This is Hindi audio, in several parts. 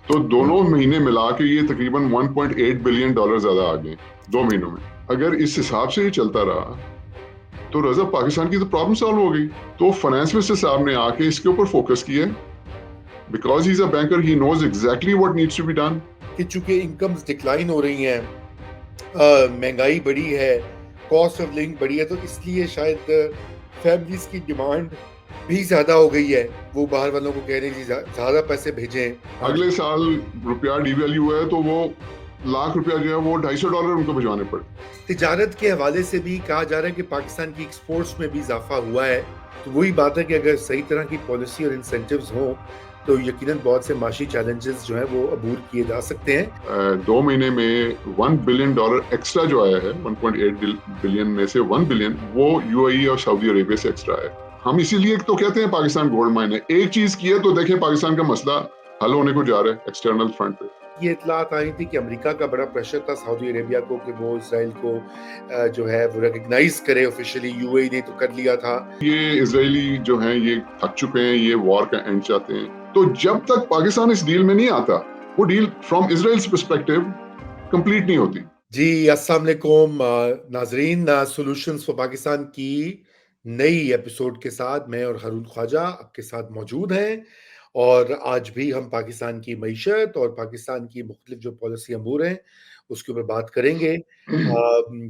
तो दोनों महीने मिला के ये तकरीबन 1.8 बिलियन डॉलर ज्यादा आ गए 2 महीनों में। अगर इस हिसाब से ही चलता रहा तो रजा पाकिस्तान की तो प्रॉब्लम सॉल्व हो गई। तो फाइनेंस मिनिस्टर साहब ने आके इसके ऊपर फोकस किया, because he is a banker, he knows exactly what needs to be done. कि चूंकि इनकम्स डिक्लाइन हो रही हैं, महंगाई बढ़ी है, कॉस्ट ऑफ लिविंग बढ़ी है, तो इसलिए शायद फैमिलीज की डिमांड भी ज्यादा हो गई है। वो बाहर वालों को कह रहे हैं ज्यादा पैसे भेजें। हाँ, अगले साल रुपया डीवैल्यू हुआ है तो वो लाख रुपया जो है वो $250 उनको भिजवाने पड़े। तिजारत के हवाले से भी कहा जा रहा है कि पाकिस्तान की एक्सपोर्ट्स में भी इजाफा हुआ है। तो वही बात है कि अगर सही तरह की पॉलिसी और इंसेंटिव्स हों तो यकीनन बहुत से माशी चैलेंजेस जो हैं वो अबूर किए जा सकते हैं। 2 महीने में $1 बिलियन एक्स्ट्रा जो आया है, 1.8 बिलियन में से 1 बिलियन वो यूएई और सऊदी अरेबिया से एक्स्ट्रा है। हम इसीलिए तो कहते हैं पाकिस्तान गोल्ड माइन है। एक चीज की है तो देखें पाकिस्तान का मसला हल होने को जा रहा है एक्सटर्नल फ्रंट पे। ये इतलात आई थी कि अमेरिका का बड़ा प्रेशर था सऊदी अरेबिया को कि वो इसराइल को जो है वो रिकग्नाइज करे ऑफिशियली। यूएई ने तो कर लिया था। ये इजरायली जो हैं ये थक चुके हैं, ये वॉर का एंड चाहते हैं। तो जब तक पाकिस्तान इस डील में नहीं आता, वो deal from Israel's perspective complete नहीं होती। जी, अस्सलाम वालेकुम नाजरीन, सॉल्यूशंस फॉर पाकिस्तान की नई एपिसोड के साथ मैं और हारून ख्वाजा आपके साथ मौजूद हैं। और आज भी हम पाकिस्तान की मईशत और पाकिस्तान की मुख्तलिफ जो पॉलिसी अमूर हैं उसके ऊपर बात करेंगे।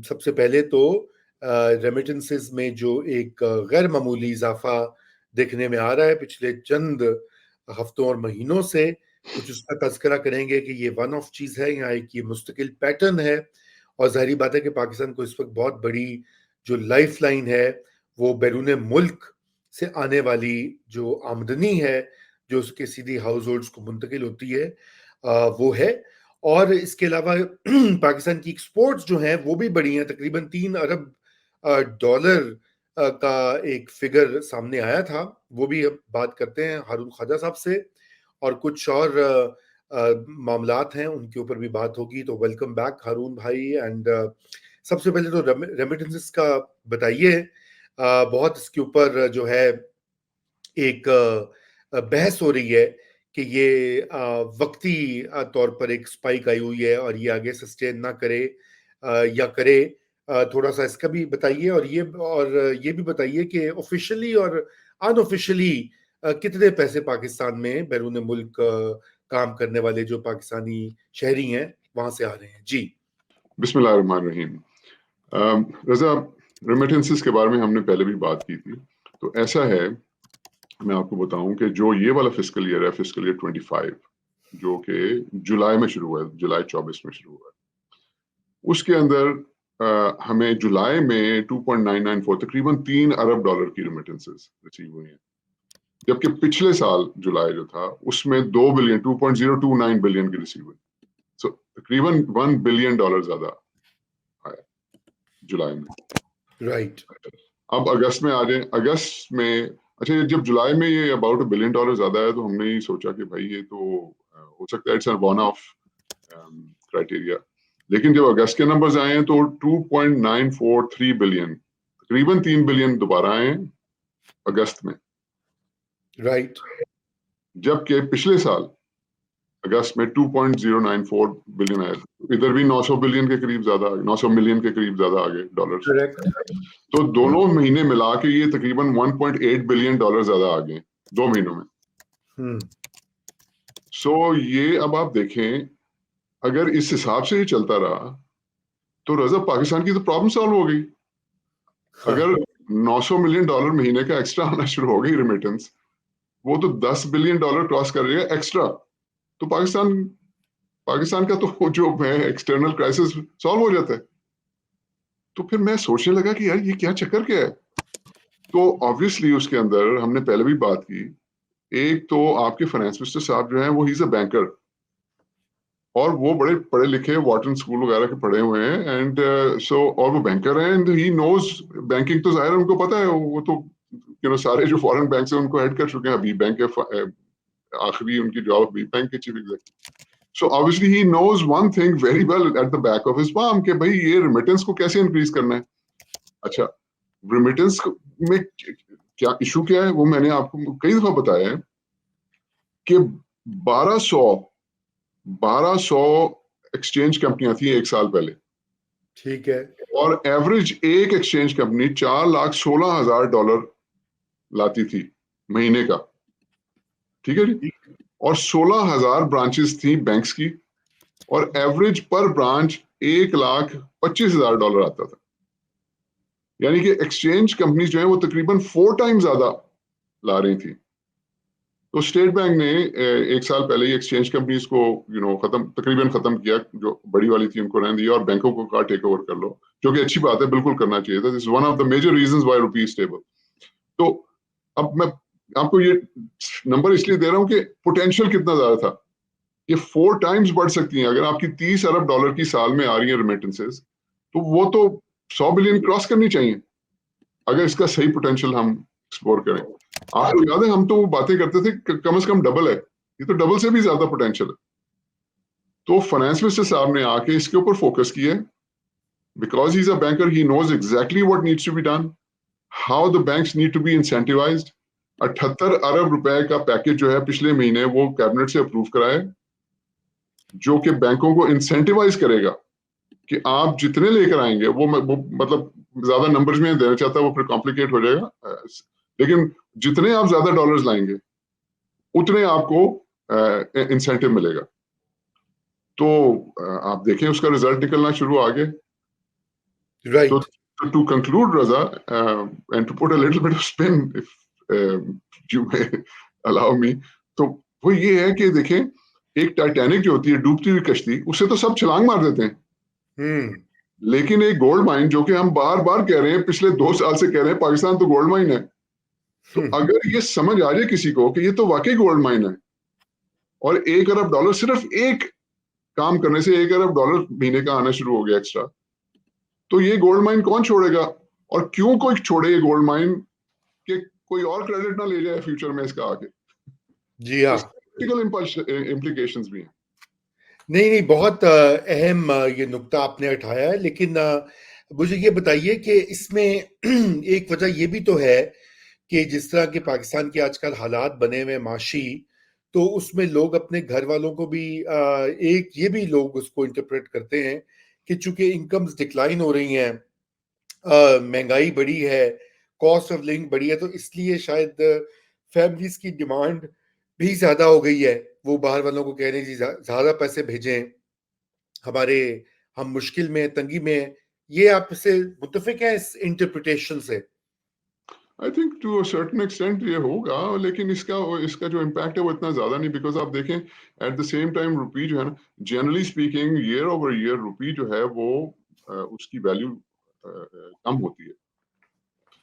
सबसे पहले तो रेमिटेंसेस में जो एक गैर मामूली इजाफा देखने में आ रहा है पिछले चंद हफ्तों और महीनों से, कुछ उसका तज़किरा करेंगे कि ये वन ऑफ चीज़ है या एक ये मुस्तकिल पैटर्न है। और ज़ाहिर बात है कि पाकिस्तान को इस वक्त बहुत बड़ी जो लाइफ लाइन है वो बैरून मुल्क से आने वाली जो आमदनी है जो उसके सीधी हाउस होल्ड्स को मुंतकिल होती है वो है। और इसके अलावा पाकिस्तान की एक्सपोर्ट्स जो हैं वो भी बढ़ी हैं, तकरीबन 3 अरब डॉलर का एक फिगर सामने आया था। वो भी अब बात करते हैं हारून ख्वाजा साहब से, और कुछ और मामलात हैं उनके ऊपर भी बात होगी। तो वेलकम बैक हारून भाई। एंड सबसे पहले तो रेमिटेंसेस का बताइए। बहुत इसके ऊपर जो है एक बहस हो रही है कि ये वक्ती तौर पर एक स्पाइक आई हुई है और ये आगे सस्टेन ना करे या करे। थोड़ा सा इसका भी बताइए, और ये भी बताइए कि ऑफिशियली और अनऑफिशियली कितने पैसे पाकिस्तान में बैरून मुल्क काम करने वाले जो पाकिस्तानी शहरी हैं वहां से आ रहे हैं। जी बिस्मिल्लाहिर्रहमानिर्रहीम। रजा, रेमिटेंसेस के बारे में हमने पहले भी बात की थी। तो ऐसा है, मैं आपको बताऊं कि जो ये वाला फिस्कल ईयर है, फिस्कल ईयर 25, जो कि जुलाई में शुरू हुआ है, जुलाई 24 में शुरू हुआ है, उसके अंदर हमें जुलाई में 2.994 तकरीबन $3 अरब की रेमिटेंसेस रिसीव हुई हैं। जबकि पिछले साल जुलाई जो था उसमें 2 बिलियन 2.029 बिलियन की रिसीव हुई। सो तकरीबन $1 बिलियन ज्यादा आया जुलाई में। राइट। अब अगस्त में आ जाए। अगस्त में अच्छा, जब जुलाई में ये अबाउट $1 बिलियन ज्यादा है तो हमने ये सोचा कि भाई ये तो हो सकता है इट्स वन ऑफ क्राइटेरिया। लेकिन जब अगस्त के नंबर्स आए हैं तो 2.943 बिलियन, तकरीबन 3 बिलियन दोबारा आए हैं अगस्त में। राइट। जबकि पिछले साल अगस्त में 2.094 बिलियन आया। इधर भी 900 बिलियन के करीब ज्यादा आ गए, 900 मिलियन के करीब ज्यादा आ गए डॉलर्स। करेक्ट। तो दोनों महीने मिला के ये तकरीबन 1.8 बिलियन डॉलर ज्यादा आ गए 2 महीनों में। सो ये अब आप देखें, अगर इस हिसाब से ही चलता रहा तो रजा पाकिस्तान की तो प्रॉब्लम सॉल्व हो गई। अगर $900 मिलियन महीने का एक्स्ट्रा आना शुरू हो गई रेमिटेंस, वो तो $10 बिलियन क्रॉस कर रही है एक्स्ट्रा। तो पाकिस्तान पाकिस्तान का तो जो है एक्सटर्नल क्राइसिस सॉल्व हो जाता है। तो फिर मैं सोचने लगा कि यार ये क्या चक्कर क्या है। तो ऑब्वियसली उसके अंदर हमने पहले भी बात की, एक तो आपके फाइनेंस मिनिस्टर साहब जो हैं वो ही इज अ बैंकर, और वो बड़े पढ़े लिखे वाटन स्कूल वगैरह के पढ़े हुए हैं। एंड सो और वो बैंकर हैं एंड ही नोज बैंकिंग। तो जाहिर है उनको पता है, वो तो सारे जो फॉरेन बैंक है उनको हेड कर चुके हैं। अभी बैंक के आखिरी उनकी जॉब अभी बैंक के chief executive. So obviously he knows one thing very well at the back of his palm कि भाई ये रेमिटेंस को कैसे इंक्रीज करना है। अच्छा, रेमिटेंस में क्या इशू क्या है वो मैंने आपको कई दफा बताया है कि 1200 1200 एक्सचेंज कंपनियां थी एक साल पहले, ठीक है, और एवरेज एक एक्सचेंज कंपनी $4,16,000 लाती थी महीने का, ठीक है जी। और 16,000 ब्रांचेस थी बैंक्स की, और एवरेज पर ब्रांच $1,25,000 आता था। यानी कि एक्सचेंज कंपनीज जो है वो तकरीबन 4 टाइम ज्यादा ला रही थी। तो स्टेट बैंक ने एक साल पहले ही एक्सचेंज कंपनीज को तकरीबन खत्म किया, जो बड़ी वाली थी उनको रहने दिया और बैंकों को कहा टेक ओवर कर लो, जो कि अच्छी बात है, बिल्कुल करना चाहिए था। This one of the major reasons why rupee stable. तो अब मैं आपको ये नंबर इसलिए दे रहा हूं कि पोटेंशियल कितना ज्यादा था। ये 4 टाइम्स बढ़ सकती हैं अगर आपकी $30 अरब की साल में आ रही है रेमिटेंसेस, तो वो तो 100 बिलियन क्रॉस करनी चाहिए अगर इसका सही पोटेंशियल हम एक्सप्लोर करें। आपको याद है हम तो बातें करते थे कम से कम डबल है, ये तो डबल से भी ज्यादा पोटेंशियल है। तो फाइनेंस मिनिस्टर साहब ने आके इसके ऊपर फोकस किया, because he is a banker, he knows exactly what needs to be done, how the banks need to be incentivised. 78 अरब रुपए का पैकेज जो है पिछले महीने वो कैबिनेट से अप्रूव कराए, जो कि बैंकों को इंसेंटिवाइज करेगा कि आप जितने लेकर आएंगे वो मतलब ज्यादा नंबर्स में देना चाहता, वो फिर कॉम्प्लिकेट हो जाएगा, लेकिन जितने आप ज्यादा डॉलर्स लाएंगे उतने आपको इंसेंटिव मिलेगा। तो आप देखें उसका रिजल्ट निकलना शुरू आगे। Right. So to conclude, Raza, and to put a little bit of spin, if you may allow me, तो वो ये है कि देखें, एक टाइटैनिक जो होती है डूबती हुई कश्ती, उससे तो सब छलांग मार देते हैं, लेकिन एक गोल्ड माइन, जो कि हम बार बार कह रहे हैं, पिछले 2 साल से कह रहे हैं पाकिस्तान तो गोल्ड माइन है, तो अगर ये समझ आ जाए किसी को कि ये तो वाकई गोल्ड माइन है, और $1 अरब सिर्फ एक काम करने से $1 अरब महीने का आना शुरू हो गया एक्स्ट्रा, तो ये गोल्ड माइन कौन छोड़ेगा, और क्यों कोई छोड़े ये गोल्ड माइन कि कोई और क्रेडिट ना ले जाए फ्यूचर में इसका आगे। जी हाँ, प्रैक्टिकल इम्प्लीकेशंस भी हैं। नहीं नहीं, बहुत अहम ये नुक्ता आपने उठाया है, लेकिन मुझे ये बताइए कि इसमें एक वजह ये भी तो है कि जिस तरह के पाकिस्तान के आजकल हालात बने हुए माशी, तो उसमें लोग अपने घर वालों को भी एक ये भी लोग उसको इंटरप्रेट करते हैं कि चूंकि इनकम्स डिक्लाइन हो रही हैं, महंगाई बढ़ी है, कॉस्ट ऑफ लिविंग बढ़ी है, तो इसलिए शायद फैमिलीज की डिमांड भी ज्यादा हो गई है। वो बाहर वालों को कह रहे हैं जी ज्यादा पैसे भेजें हमारे, हम मुश्किल में तंगी में हैं। ये आपसे मुत्तफिक है इस इंटरप्रिटेशन से? I think to a certain extent ये होगा, लेकिन इसका जो इम्पैक्ट है वो इतना ज्यादा नहीं, बिकॉज आप देखें at the same time rupee जो है ना, generally speaking year over year rupee जो है वो उसकी वैल्यू कम होती है।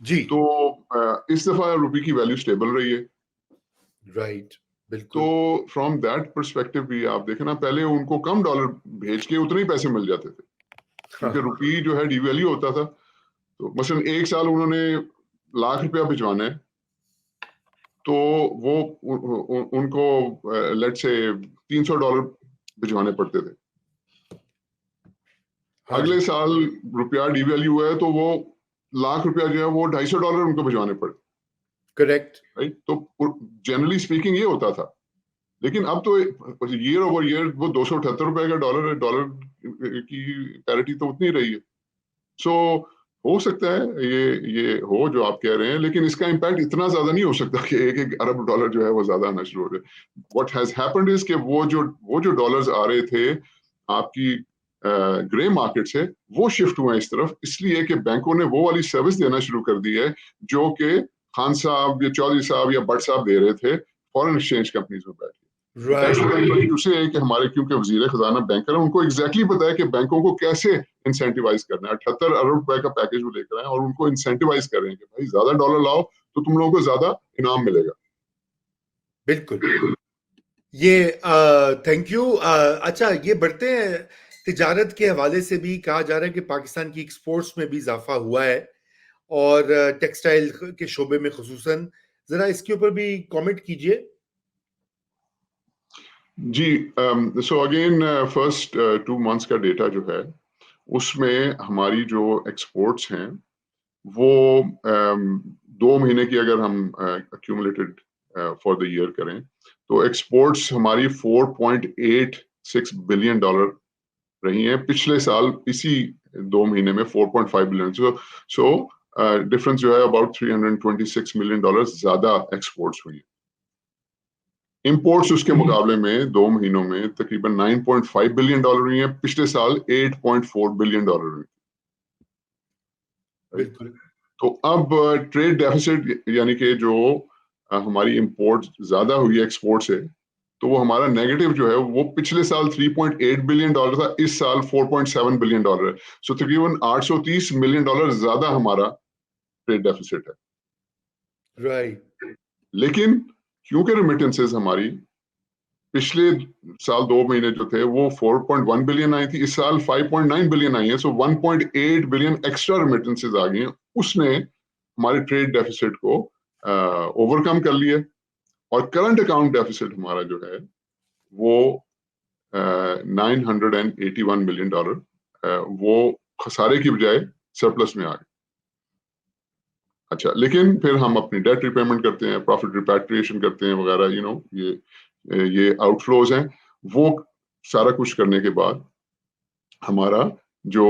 जी तो इस दफा रुपी की वैल्यू स्टेबल रही है। राइट, तो बिल्कुल। फ्रॉम दैट परस्पेक्टिव भी आप देखें ना, पहले उनको कम डॉलर भेज के उतने ही पैसे मिल जाते थे, क्योंकि हाँ, रुपी जो है डिवैल्यू होता था। तो मसलन एक साल उन्होंने ₹1,00,000 भिजवाना है, तो वो उनको लेट से $300 भिजवाने पड़ते थे। हाँ अगले जी, साल रुपया डिवैल्यू हुआ है, तो वो ₹1,00,000 जो है वो $250 उनको भिजवाने पड़े, करेक्ट। राइट। तो जनरली स्पीकिंग ये होता था, लेकिन अब तो ईयर ओवर ईयर वो ₹278 का डॉलर है, डॉलर की पैरिटी तो उतनी रही है। सो हो सकता है ये हो जो आप कह रहे हैं, लेकिन इसका इम्पैक्ट इतना ज्यादा नहीं हो सकता कि $1 अरब जो है वो ज्यादा आना शुरू हो जाए। व्हाट हैज हैपेंड इज कि वो जो डॉलर्स आ रहे थे आपकी ग्रे मार्केट से, वो शिफ्ट हुए इस तरफ, इसलिए कि बैंकों ने वो वाली सर्विस देना शुरू कर दी है जो कि खान साहब या चौधरी साहब या भट्ट साहब दे रहे थे फॉरेन एक्सचेंज कंपनीज में बैठ के। राइट, दूसरे है कि हमारे क्योंकि वजीर खजाना बैंकर है, उनको एग्जैक्टली पता है कि बैंकों को कैसे इंसेंटिवाइज करना है। 78 अरब रुपए का पैकेज वो लेकर आए और उनको इंसेंटिवाइज कर रहे हैं कि भाई ज्यादा डॉलर लाओ तो तुम लोगों को ज्यादा इनाम मिलेगा। बिल्कुल। ये थैंक यू। अच्छा, ये बढ़ते हैं तिजारत के हवाले से भी कहा जा रहा है कि पाकिस्तान की एक्सपोर्ट्स में भी इजाफा हुआ है, और टेक्सटाइल के शोबे में खुसूसन। जरा इसके ऊपर भी कमेंट कीजिए। जी, सो अगेन फर्स्ट 2 मंथ्स का डेटा जो है उसमें हमारी जो एक्सपोर्ट्स हैं वो 2 महीने की अगर हम अक्यूमुलेटेड फॉर द ईयर करें, तो एक्सपोर्ट्स हमारी 4.8 $4.6 बिलियन रही हैं। पिछले साल इसी 2 महीने में 4.5 बिलियन। सो डिफरेंस जो है अबाउट $326 मिलियन ज्यादा एक्सपोर्ट्स हुई। इंपोर्ट्स उसके मुकाबले में 2 महीनों में तकरीबन $9.5 बिलियन हुई हैं। पिछले साल $8.4 बिलियन हुई। बिल्कुल। तो अब ट्रेड डेफिसिट यानी कि जो हमारी इंपोर्ट ज्यादा हुई है एक्सपोर्ट से, तो वो हमारा नेगेटिव जो है वो पिछले साल $3.8 बिलियन था, इस साल $4.7 बिलियन है। सो तकरीबन $830 मिलियन ज्यादा हमारा ट्रेड डेफिसिट है। राइट। लेकिन क्योंकि रेमिटेंसेस हमारी पिछले साल 2 महीने जो थे वो 4.1 बिलियन आई थी, इस साल 5.9 बिलियन आई है। सो 1.8 बिलियन एक्स्ट्रा रेमिटेंसेस आ गई हैं। उसने हमारे ट्रेड डेफिसिट को ओवरकम कर लिया। और करंट अकाउंट डेफिसिट हमारा जो है वो $981 मिलियन वो खसारे की बजाय सरप्लस में आ गए। अच्छा, लेकिन फिर हम अपनी डेट रिपेमेंट करते हैं, प्रॉफिट रिपैट्रिएशन करते हैं वगैरह, ये आउटफ्लोज हैं। वो सारा कुछ करने के बाद हमारा जो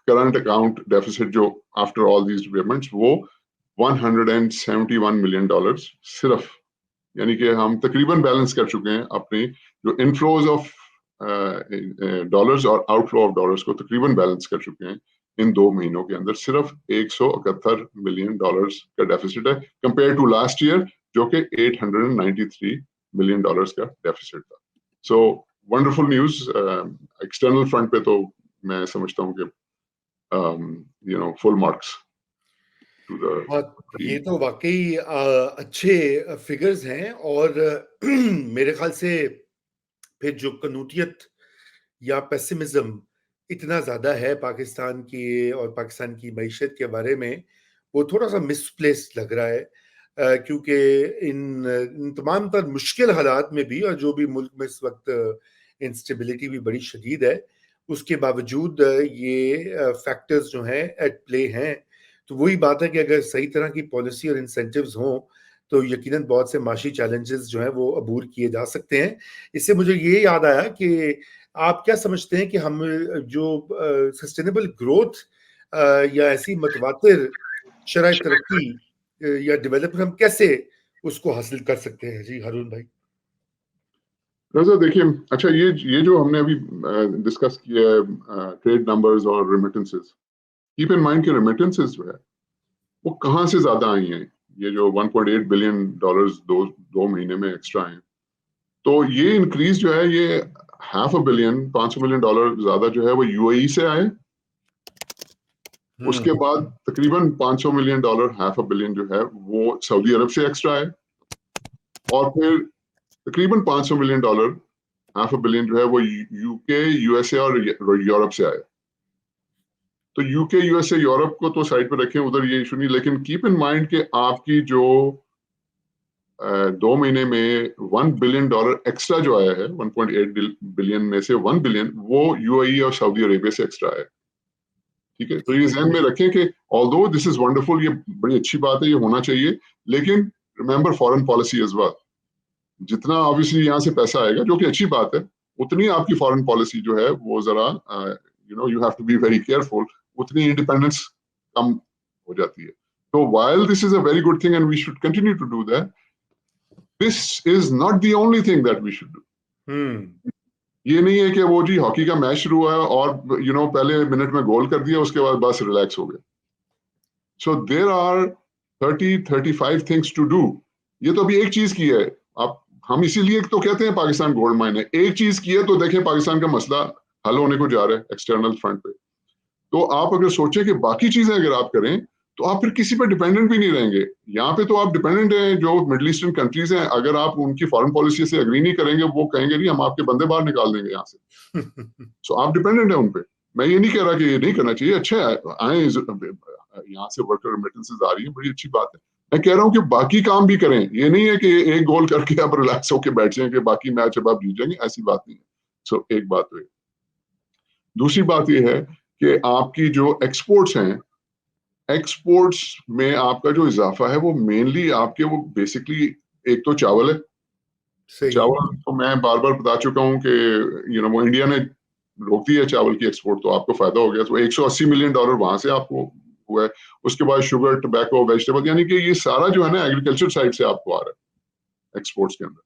करंट अकाउंट डेफिसिट जो आफ्टर ऑल दीज रिपेमेंट्स वो $171 मिलियन सिर्फ, यानी कि हम तकरीबन बैलेंस कर चुके हैं अपनी जो इनफ्लोज ऑफ डॉलर्स और आउटफ्लो ऑफ डॉलर्स को तकरीबन बैलेंस कर चुके हैं इन 2 महीनों के अंदर। सिर्फ $171 मिलियन का डेफिसिट है कंपेयर टू लास्ट ईयर जो कि $893 मिलियन का डेफिसिट था। So wonderful news. External front पे तो मैं समझता हूँ कि फुल मार्क्स टू द ये तो वाकई अच्छे फिगर्स हैं। और मेरे ख्याल से फिर जो कनूतियत या पेसिमिज्म इतना ज्यादा है पाकिस्तान की और पाकिस्तान की मईशत के बारे में, वो थोड़ा सा मिसप्लेस्ड लग रहा है। क्योंकि इन तमाम तर मुश्किल हालात में भी, और जो भी मुल्क में इस वक्त इंस्टेबिलिटी भी बड़ी शदीद है, उसके बावजूद ये फैक्टर्स जो हैं एट प्ले हैं। तो वही बात है कि अगर सही तरह की पॉलिसी और इंसेंटिव्स हों तो यकीनन बहुत से माशी चैलेंजेस जो हैं वो अबूर किए जा सकते हैं। इससे मुझे ये याद आया कि आप क्या समझते हैं कि हम जो सस्टेनेबल ग्रोथ या ऐसी मतवातिर शराय तरक्की या डेवलपमेंट हम कैसे उसको हासिल कर सकते हैं? जी हारून भाई। रजा देखिए, अच्छा ये जो हमने अभी डिस्कस किया है ट्रेड नंबर्स और रेमिटेंसेस, कीप इन माइंड कि रेमिटेंसेस जो है वो कहाँ से ज्यादा आई हैं। ये जो $1.8 बिलियन दो महीने में एक्स्ट्रा हैं, तो ये इंक्रीज जो है ये $500 मिलियन $500 मिलियन ज्यादा जो है वो यूएई से आए। उसके बाद तकरीबन $500 मिलियन $500 मिलियन जो है वो सऊदी अरब से एक्स्ट्रा आए। और फिर तकरीबन $500 मिलियन $500 मिलियन जो है वो यूके यूएसए और यूरोप से आए। तो यूके यूएसए यूरोप को तो साइड पे रखें, उधर ये इशू नहीं। लेकिन कीप इन माइंड कि आपकी जो 2 महीने में $1 बिलियन एक्स्ट्रा जो आया है, 1.8 बिलियन में से 1 बिलियन वो यूएई और सऊदी अरेबिया से एक्स्ट्रा आया। ठीक है, तो ये ध्यान में रखें कि ऑल्दो दिस इज वंडरफुल, ये बड़ी अच्छी बात है, ये होना चाहिए, लेकिन remember foreign policy as well. जितना ऑब्वियसली यहाँ से पैसा आएगा, जो कि अच्छी बात है, उतनी आपकी फॉरेन पॉलिसी जो है वो जरा you have to be very careful, उतनी इंडिपेंडेंस कम हो जाती है। तो while this is a very good thing and we should continue to do that, this is not the only thing that we should do. ये नहीं है कि वो जी हॉकी का मैच शुरू हुआ और पहले मिनट में गोल कर दिया, उसके बाद बस रिलैक्स हो गया। So there are 30-35 things to do. ये तो अभी एक चीज की है। आप हम इसीलिए तो कहते हैं पाकिस्तान गोल्ड माइन है। एक चीज की है तो देखें पाकिस्तान का मसला हल होने को जा रहा है एक्सटर्नल फ्रंट पे। तो आप अगर सोचें कि बाकी चीजें अगर आप करें तो आप फिर किसी पर डिपेंडेंट भी नहीं रहेंगे। यहाँ पे तो आप डिपेंडेंट हैं जो मिडिल ईस्टर्न कंट्रीज हैं, अगर आप उनकी फॉरेन पॉलिसी से एग्री नहीं करेंगे, वो कहेंगे नहीं हम आपके बंदे बाहर निकाल देंगे यहाँ से। सो आप डिपेंडेंट है उन पे। मैं ये नहीं कह रहा कि ये नहीं करना चाहिए, अच्छा है आए यहाँ से वर्कर रेमिटेंसेस आ रही है, बड़ी अच्छी बात है। मैं कह रहा हूँ कि बाकी काम भी करें। ये नहीं है कि एक गोल करके आप रिलैक्स होकर बैठ जाएं कि बाकी मैच अब आप जीत जाएंगे, ऐसी बात नहीं है। सो एक बात तो है। दूसरी बात यह है कि आपकी जो एक्सपोर्ट्स हैं, एक्सपोर्ट्स में आपका जो इजाफा है वो मेनली आपके वो बेसिकली एक तो चावल है, चावल तो मैं बार बार बता चुका हूँ कि वो इंडिया ने रोक दी है चावल की एक्सपोर्ट, तो आपको फायदा हो गया। तो $180 मिलियन वहां से आपको हुआ है। उसके बाद शुगर, टोबैको, वेजिटेबल, यानी कि ये सारा जो है ना एग्रीकल्चर साइड से आपको आ रहा है एक्सपोर्ट्स के अंदर,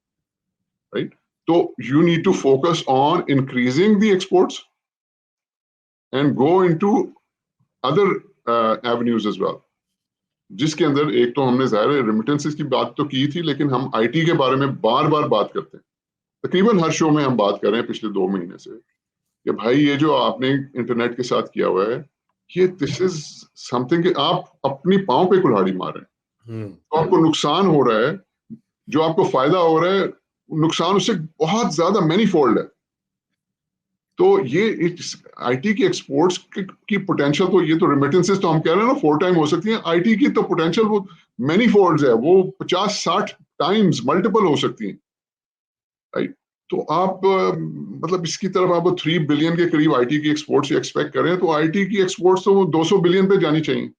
राइट? तो you need to focus on increasing the exports and go into other avenues as well, जिसके अंदर एक तो हमने जाहिर है रेमिटेंसेस की बात तो की थी, लेकिन हम आईटी के बारे में बार बार बात करते हैं। तकरीबन हर शो में हम बात कर रहे हैं पिछले 2 महीने से कि भाई ये जो आपने इंटरनेट के साथ किया हुआ है, ये दिस इज समथिंग कि आप अपनी पांव पे कुल्हाड़ी मार रहे हैं। तो आपको नुकसान हो रहा है, जो आपको फायदा हो रहा है, नुकसान उससे बहुत ज्यादा मैनीफोल्ड है। तो ये आईटी की एक्सपोर्ट्स की पोटेंशियल, तो ये तो रेमिटेंसेस तो हम कह रहे हैं ना 4 टाइम हो सकती है, आईटी की तो पोटेंशियल वो मैनीफोल्ड्स है, वो 50-60 टाइम्स मल्टीपल हो सकती है, राइट? तो आप मतलब इसकी तरफ आप 3 बिलियन के करीब आईटी की एक्सपोर्ट्स एक्सपेक्ट करें, तो आईटी की एक्सपोर्ट्स तो 200 बिलियन पे जानी चाहिए।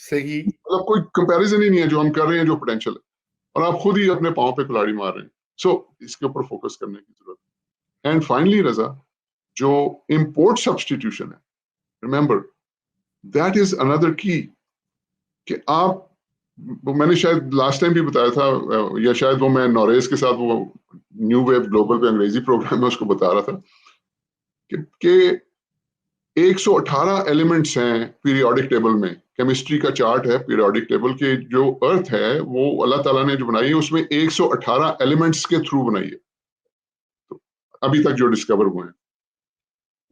सही, मतलब कोई कंपैरिजन ही नहीं है जो हम कर रहे हैं, जो पोटेंशियल है, और आप खुद ही अपने पांव पे कुल्हाड़ी मार रहे हैं। सो इसके ऊपर फोकस करने की जरूरत है। एंड फाइनली रजा, जो इंपोर्ट सब्सटीट्यूशन है, रिमेंबर दैट इज अनदर की, कि आप, मैंने शायद लास्ट टाइम भी बताया था, या शायद वो मैं नॉरेस के साथ वो न्यू वेव ग्लोबल पे अंग्रेजी प्रोग्राम में उसको बता रहा था कि 118 एलिमेंट्स हैं पीरियोडिक टेबल में। केमिस्ट्री का चार्ट है पीरियोडिक टेबल के, जो अर्थ है वो अल्लाह ताला ने जो बनाई है उसमें 118 एलिमेंट्स के थ्रू बनाई है, तो अभी तक जो डिस्कवर हुए हैं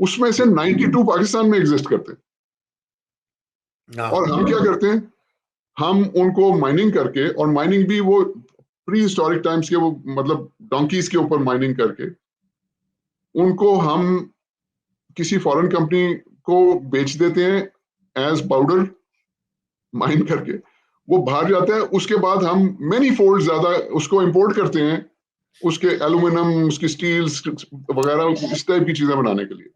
उसमें से 92 पाकिस्तान में एग्जिस्ट करते हैं। और हम क्या करते हैं, हम उनको माइनिंग करके, और माइनिंग भी वो प्री हिस्टोरिक टाइम्स के, वो मतलब डोंकीज के ऊपर माइनिंग करके, उनको हम किसी फॉरेन कंपनी को बेच देते हैं एज पाउडर, माइन करके वो बाहर जाता है। उसके बाद हम मैनी फोल्ड ज्यादा उसको इंपोर्ट करते हैं, उसके एल्यूमिनियम, उसकी स्टील्स वगैरह, इस टाइप की चीजें बनाने के लिए।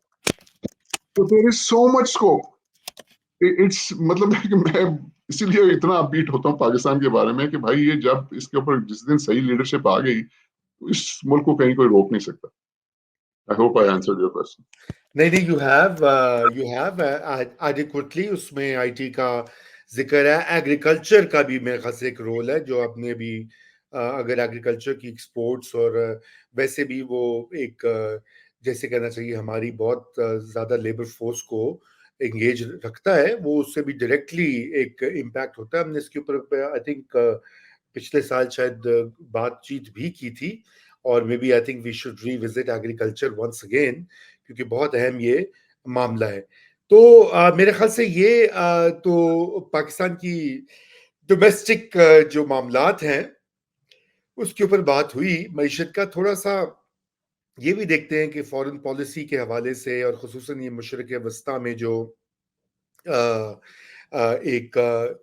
तो there is so much scope. It's मतलब है कि मैं इसीलिए इतना अपबीट होता हूँ पाकिस्तान के बारे में कि भाई ये जब इसके ऊपर जिस दिन सही लीडरशिप आ गई, तो इस मुल्क को कहीं कोई रोक नहीं सकता। I hope I answered your question. नहीं, यू हैव एडिक्वेटली उसमें आईटी का जिक्र है। एग्रीकल्चर का भी मेरे ख्याल से एक रोल है जो आपने अभी अगर एग्रीकल्चर की एक्सपोर्ट्स और वैसे भी वो एक जैसे कहना चाहिए हमारी बहुत ज्यादा लेबर फोर्स को एंगेज रखता है, वो उससे भी डायरेक्टली एक इम्पैक्ट होता है। हमने इसके ऊपर आई थिंक पिछले साल शायद बातचीत भी की थी, और maybe I think we should revisit agriculture once again, क्योंकि बहुत अहम ये मामला है। तो मेरे ख्याल से ये तो पाकिस्तान की डोमेस्टिक जो मामलात हैं उसके ऊपर बात हुई। मईशत का थोड़ा सा ये भी देखते हैं कि फॉरेन पॉलिसी के हवाले से, और खुसूसन ये मशरिक वस्ता में जो एक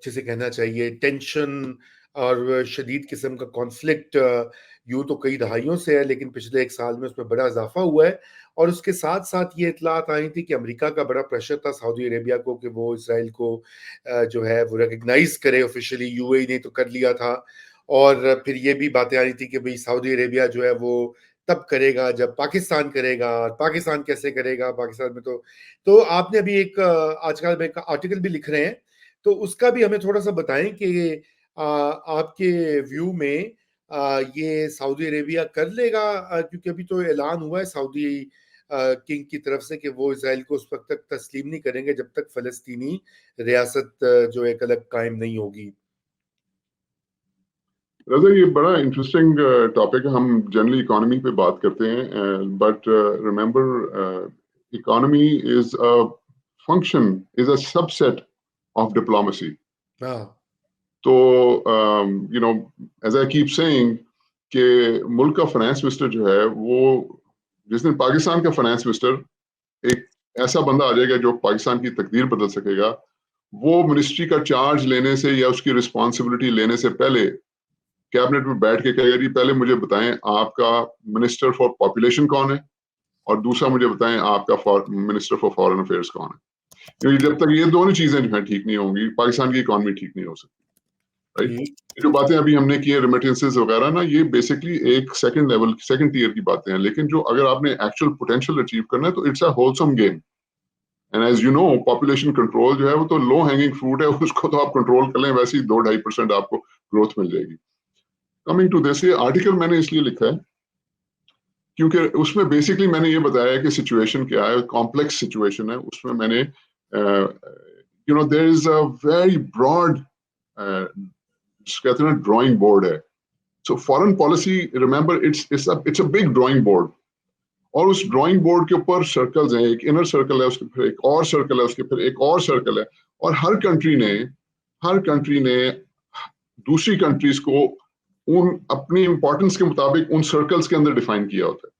जिसे कहना चाहिए टेंशन और शदीद किस्म का कॉन्फ्लिक्ट यूं तो कई दहाइयों से है, लेकिन पिछले 1 साल में उसमें बड़ा इजाफा हुआ है। और उसके साथ साथ ये इतलात आई थी कि अमेरिका का बड़ा प्रेशर था सऊदी अरेबिया को कि वो इसराइल को जो है वो रिकग्नाइज करे ऑफिशियली। यूएई ने तो कर लिया था, और फिर ये भी बातें आ रही थी कि भाई सऊदी अरेबिया जो है वो तब करेगा जब पाकिस्तान करेगा, और पाकिस्तान कैसे करेगा, पाकिस्तान में तो आपने अभी एक आजकल में एक आर्टिकल भी लिख रहे हैं, तो उसका भी हमें थोड़ा सा बताएं कि आपके व्यू में ये सऊदी अरेबिया कर लेगा, क्योंकि अभी तो ऐलान हुआ है सऊदी किंग की तरफ से कि वो इसराइल को उस वक्त तक तस्लीम नहीं करेंगे जब तक फलस्तीनी रियासत जो एक अलग कायम नहीं होगी। रजा, ये बड़ा इंटरेस्टिंग टॉपिक है। हम जनरली इकोनॉमी पे बात करते हैं, but remember economy is a function, is a subset of diplomacy. तो एज आई कीप सेइंग कि मुल्क का फाइनेंस मिनिस्टर जो है वो, जिस दिन पाकिस्तान का फाइनेंस मिनिस्टर एक ऐसा बंदा आ जाएगा जो पाकिस्तान की तकदीर बदल सकेगा, वो मिनिस्ट्री का चार्ज लेने से या उसकी रिस्पॉन्सिबिलिटी लेने से पहले कैबिनेट में बैठ के कहेगा, जी पहले मुझे बताएं आपका मिनिस्टर फॉर पॉपुलेशन कौन है, और दूसरा मुझे बताएं आपका मिनिस्टर फॉर फॉरेन अफेयर्स कौन है। क्योंकि जब तक ये दोनों चीजें जो है ठीक नहीं होंगी, पाकिस्तान की इकोनॉमी ठीक नहीं हो सकती। राइट। जो बातें अभी हमने की है रेमिटेंसेस वगैरह ना, ये बेसिकली एक सेकंड लेवल, सेकंड टियर की बातें हैं, लेकिन जो अगर आपने एक्चुअल पोटेंशियल अचीव करना है तो it's a wholesome game. And as you know, population control जो है वो तो लो हैंगिंग फ्रूट है, उसको तो आप कंट्रोल कर लें, वैसे ही 2-2.5% आपको ग्रोथ मिल जाएगी। कमिंग टू दिस, ये आर्टिकल मैंने इसलिए लिखा है क्योंकि उसमें बेसिकली मैंने ये बताया कि सिचुएशन क्या है, कॉम्प्लेक्स सिचुएशन है। उसमें मैंने you know there is a very broad, कहते हैं ड्राइंग बोर्ड है। So foreign policy, remember, it's a big drawing board, और उस ड्राइंग बोर्ड के ऊपर सर्कल्स हैं, एक इनर सर्कल है, उसके फिर एक और सर्कल है, उसके फिर एक और सर्कल है, और हर कंट्री ने दूसरी कंट्रीज को उन अपनी इंपॉर्टेंस के मुताबिक उन सर्कल्स के अंदर डिफाइन किया होता है,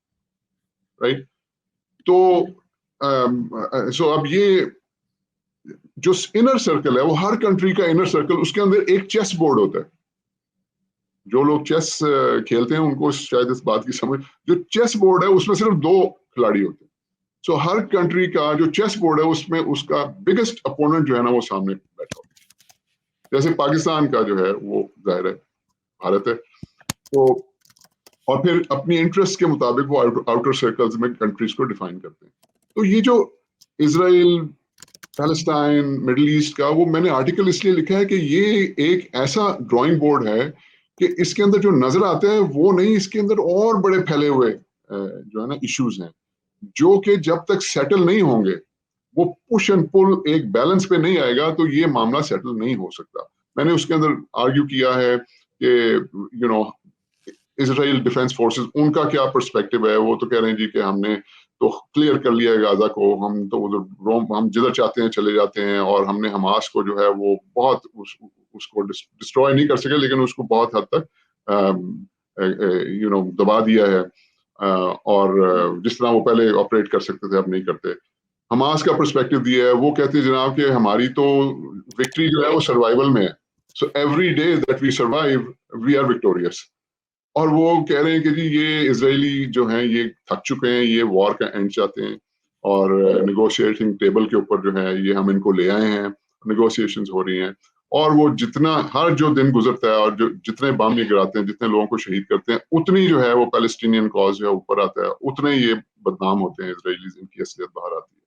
राइट। तो सो अब ये जो इनर सर्कल है, वो हर कंट्री का इनर सर्कल, उसके अंदर एक चेस बोर्ड होता है। जो लोग चेस खेलते हैं उनको शायद इस बात की समझ, जो चेस बोर्ड है उसमें सिर्फ 2 खिलाड़ी होते हैं। सो हर कंट्री का जो चेस बोर्ड है उसमें उसका बिगेस्ट अपोनेंट जो है ना वो सामने बैठा होता है। जैसे पाकिस्तान का जो है वो जाहिर है भारत है, तो और फिर अपनी इंटरेस्ट के मुताबिक वो आउटर सर्कल्स में कंट्रीज को डिफाइन करते हैं। तो ये जो इजराइल, पैलेस्टाइन, मिडिल ईस्ट का, वो मैंने आर्टिकल इसलिए लिखा है कि ये एक ऐसा ड्राइंग बोर्ड है कि इसके अंदर जो नजर आते हैं वो नहीं, इसके अंदर और बड़े फैले हुए जो है ना इश्यूज हैं, जो कि जब तक सेटल नहीं होंगे, वो पुश एंड पुल एक बैलेंस पे नहीं आएगा, तो ये मामला सेटल नहीं हो सकता। मैंने उसके अंदर आर्ग्यू किया है कि you know Israel defence forces, उनका क्या पर्सपेक्टिव है। वो तो कह रहे हैं जी कि हमने तो क्लियर कर लिया है गाजा को, हम तो उधर रोम, हम जिधर चाहते हैं चले जाते हैं, और हमने हमास को जो है वो बहुत उसको डिस्ट्रॉय नहीं कर सके, लेकिन उसको बहुत हद तक यू नो दबा दिया है, और जिस तरह वो पहले ऑपरेट कर सकते थे अब नहीं करते। हमास का पर्सपेक्टिव दिया है, वो कहते हैं जनाब कि हमारी तो विक्ट्री जो है वो सर्वाइवल में है, so every day that we survive we are victorious. और वो कह रहे हैं कि जी ये इजरायली जो हैं ये थक चुके हैं, ये वॉर का एंड चाहते हैं, और निगोशिएटिंग टेबल के ऊपर जो है ये हम इनको ले आए हैं, निगोशिएशंस हो रही हैं, और वो जितना हर जो दिन गुजरता है और जो जितने बम ये गिराते हैं, जितने लोगों को शहीद करते हैं, उतनी जो है वो पैलेस्टीनियन कॉज जो है ऊपर आता है, उतने ही ये बदनाम होते हैं इजरायलीज, इनकी असलियत बाहर आती है।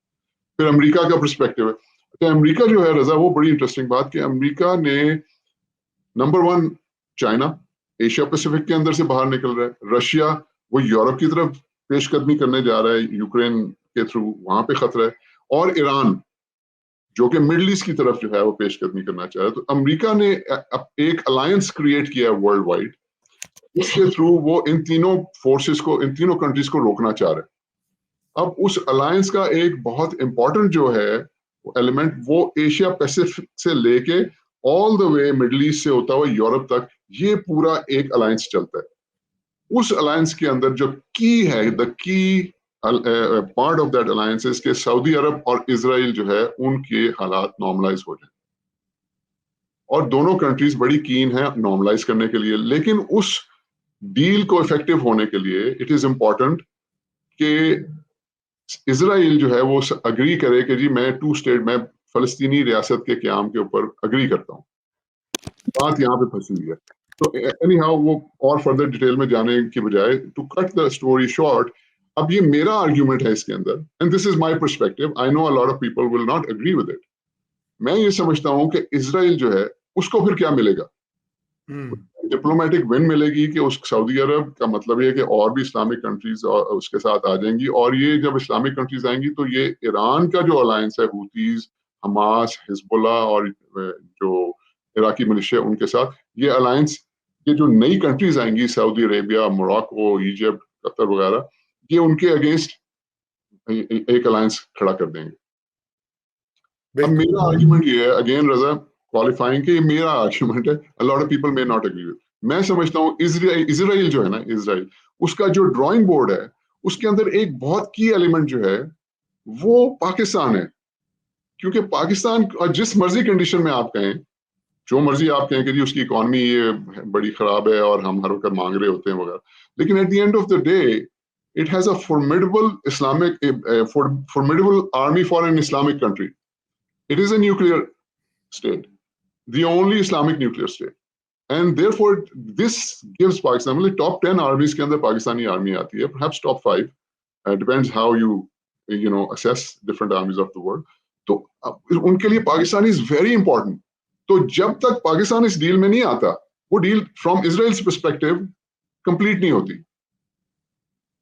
फिर अमेरिका का पर्सपेक्टिव है। तो अमेरिका जो है रजा, वो बड़ी इंटरेस्टिंग बात कि अमेरिका ने नंबर 1 चाइना एशिया पैसिफिक के अंदर से बाहर निकल रहा है, रशिया वो यूरोप की तरफ पेशकदमी करने जा रहा है यूक्रेन के थ्रू, वहां पे खतरा है, और ईरान जो कि मिडिल ईस्ट की तरफ जो है वो पेशकदमी करना चाह रहा है। तो अमेरिका ने एक अलायंस क्रिएट किया है वर्ल्ड वाइड, इसके थ्रू वो इन तीनों फोर्सेस को, इन तीनों कंट्रीज को रोकना चाह रहे हैं। अब उस अलायंस का एक बहुत इंपॉर्टेंट जो है एलिमेंट, वो एशिया पैसिफिक से लेके all the way middle east से होता हुआ यूरोप तक, ये पूरा एक अलायंस चलता है। उस अलायंस के अंदर जो की है, the key part of that alliance is के सऊदी अरब और इजराइल जो है उनके हालात नॉर्मलाइज हो जाए, और दोनों कंट्रीज बड़ी कीन है नॉर्मलाइज करने के लिए। लेकिन उस डील को इफेक्टिव होने के लिए इट इज इंपॉर्टेंट कि इजराइल जो है वो अग्री करे कि जी मैं 2 स्टेट, मैं फलस्तीनी रियासत के क्याम के ऊपर अग्री करता हूँ। बात यहाँ पे फंसी हुई है। तो एनी हाउ, वो और फर्दर डिटेल में जाने की बजाय, to cut the story short, अब ये मेरा आर्ग्यूमेंट है इसके अंदर, and this is my perspective, I know a lot of people will not agree with it. मैं ये समझता हूँ कि इजराइल जो है उसको फिर क्या मिलेगा, डिप्लोमेटिक विन मिलेगी कि उस सऊदी अरब का मतलब ये है कि और भी इस्लामिक कंट्रीज उसके साथ आ जाएंगी, और ये जब इस्लामिक कंट्रीज आएंगी तो ये ईरान का जो अलायंस है, हूतीज, हमास, हिजबुल्ला और जो इराकी मिलिशिया, उनके साथ ये अलायंस, ये जो नई कंट्रीज आएंगी, Saudi Arabia, Morocco, Egypt, Qatar वगैरह, ये उनके अगेंस्ट एक अलायंस खड़ा कर देंगे। अब मेरा आर्ग्यूमेंट ये है, अगेन रजा क्वालिफाइंग, कि ये मेरा आर्ग्यूमेंट है, a lot of people may not agree with. मैं समझता हूँ इजराइल जो है ना, इजराइल, उसका जो ड्राइंग बोर्ड है, उसके अंदर एक बहुत की एलिमेंट जो है वो पाकिस्तान है। क्योंकि पाकिस्तान जिस मर्जी कंडीशन में आप कहें, जो मर्जी आप कहें कि जी उसकी इकोनॉमी ये बड़ी खराब है और हम हर वक्त मांग रहे होते हैं वगैरह, लेकिन at the end of the day it has a formidable formidable army for an Islamic country. It is a nuclear state, the only Islamic nuclear state. And therefore this gives Pakistan, मतलब टॉप 10 आर्मीज के अंदर पाकिस्तानी आर्मी आती है, perhaps top 5, depends how you know assess different आर्मीज of the world. तो उनके लिए पाकिस्तान इज वेरी इंपॉर्टेंट। तो जब तक पाकिस्तान इस डील में नहीं आता, वो deal from Israel's perspective complete नहीं होती।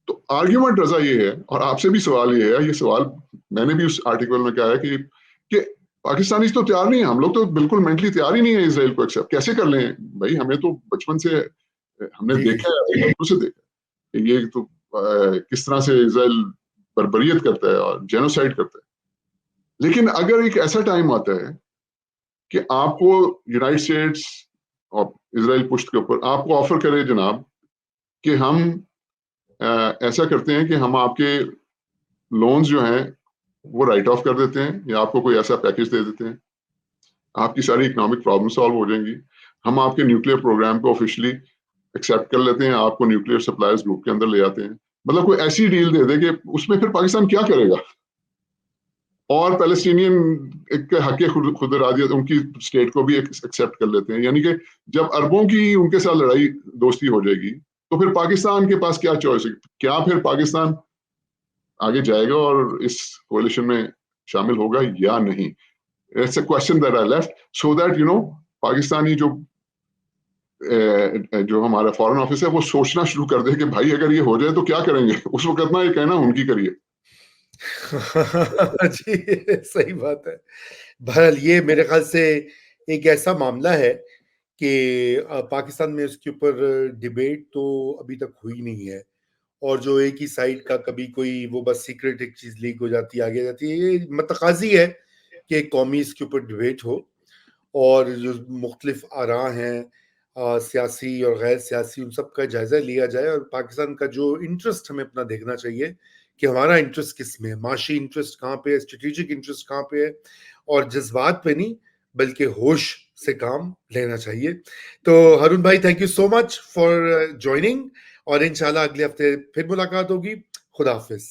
तो आर्ग्यूमेंट रजा ये है, और आपसे भी सवाल ये है, ये सवाल मैंने भी उस आर्टिकल में कहा है कि पाकिस्तानी तो तैयार नहीं है, हम लोग तो बिल्कुल मेंटली तैयार ही नहीं है इसराइल को एक्सेप्ट, कैसे कर लें भाई, हमें तो बचपन से हमने देखा है, से देखा है ये तो किस तरह से इसराइल बर्बरियत करता है और जेनोसाइड करता है। लेकिन अगर एक ऐसा टाइम आता है कि आपको यूनाइटेड स्टेट्स और इसराइल पुश्त के ऊपर आपको ऑफर करे जनाब कि हम ऐसा करते हैं कि हम आपके लोन्स जो हैं वो राइट ऑफ कर देते हैं, या आपको कोई ऐसा पैकेज दे देते हैं, आपकी सारी इकोनॉमिक प्रॉब्लम सॉल्व हो जाएंगी, हम आपके न्यूक्लियर प्रोग्राम को ऑफिशियली एक्सेप्ट कर लेते हैं, आपको न्यूक्लियर सप्लायर्स ग्रुप के अंदर ले आते हैं, मतलब कोई ऐसी डील दे दे कि उसमें फिर पाकिस्तान क्या करेगा। और पैलेस्टीनियन एक हक खुद इरादियत उनकी स्टेट को भी एक्सेप्ट कर लेते हैं, यानी कि जब अरबों की उनके साथ लड़ाई दोस्ती हो जाएगी तो फिर पाकिस्तान के पास क्या चॉइस है, क्या फिर पाकिस्तान आगे जाएगा और इस कोalition में शामिल होगा या नहीं। It's a question that I left so that you know Pakistani जो हमारा फॉरेन ऑफिस है वो सोचना शुरू कर दे कि भाई अगर ये हो जाए तो क्या करेंगे। उस वक्त ना ये कहना उनकी करिए। जी, सही बात है। बहरहाल ये मेरे ख्याल से एक ऐसा मामला है कि पाकिस्तान में इसके ऊपर डिबेट तो अभी तक हुई नहीं है, और जो एक ही साइड का कभी कोई वो बस सीक्रेट एक चीज लीक हो जाती है, आगे जाती है, ये मतकाजी है कि एक कौमी इसके ऊपर डिबेट हो और जो मुख्तलिफ आरा हैं सियासी और गैर सियासी, उन सब का जायजा लिया जाए, और पाकिस्तान का जो इंटरेस्ट हमें अपना देखना चाहिए कि हमारा इंटरेस्ट किस में है, माशी इंटरेस्ट कहाँ पे है, स्ट्रेटेजिक इंटरेस्ट कहाँ पे है, और जज्बात पे नहीं बल्कि होश से काम लेना चाहिए। तो हारून भाई, thank you so much for joining, और इंशाल्लाह अगले हफ्ते फिर मुलाकात होगी। खुदा हाफिज।